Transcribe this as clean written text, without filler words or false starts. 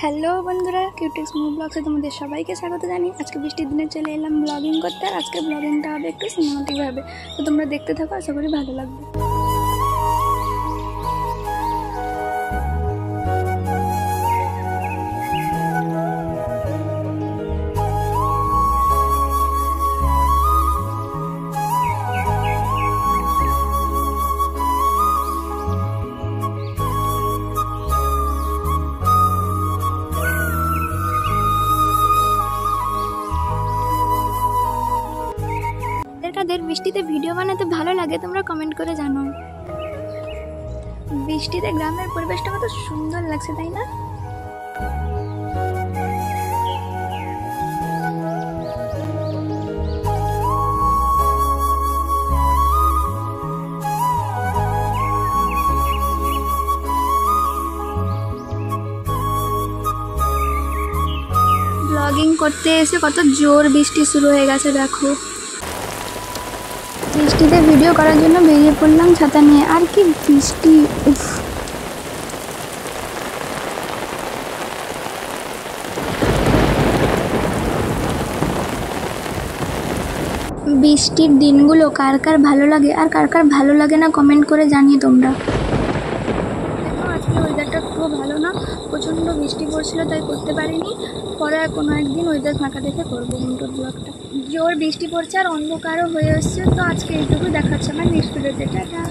Hello বন্ধুরা, কিউটেক্স move ব্লগসে তোমাদের সবাইকে স্বাগত জানি। আজকে বৃষ্টির দিনে চলে এলাম ব্লগিং করতে। আর আজকে ব্লগিংটা হবে একটু সিনেমাটিকভাবে, তো তোমরা দেখতে থাকো, আশা করি ভালো লাগবে। কাদের বৃষ্টিতে ভিডিও বানাতে ভালো লাগে তোমরা কমেন্ট করে জানাও। বৃষ্টিতে গ্রামের পরিবেশটা কত সুন্দর লাগছে, তাই না? ব্লগিং করতে এসে কত জোর বৃষ্টি শুরু হয়ে গেছে, দেখো। বৃষ্টিতে ভিডিও করার জন্য বেরিয়ে পড়লাম ছাতা নিয়ে। আর কি বৃষ্টি, উফ। বৃষ্টির দিনগুলো কার কার ভালো লাগে আর কার কার ভালো লাগে না কমেন্ট করে জানিয়ে তোমরা। আজকে ওয়েদারটা খুব ভালো না, প্রচণ্ড বৃষ্টি পড়ছিল, তাই করতে পারিনি। পরে কোনো একদিন ওয়েদার ফাঁকা দেখে করবো ইন্ট্রো ব্লগটা। জোর বৃষ্টি পড়ছে আর অন্ধকারও হয়ে এসছে, তো আজকে এইটুকু দেখাচ্ছে আমার নেক্সট ভিডিওতে। টাটা।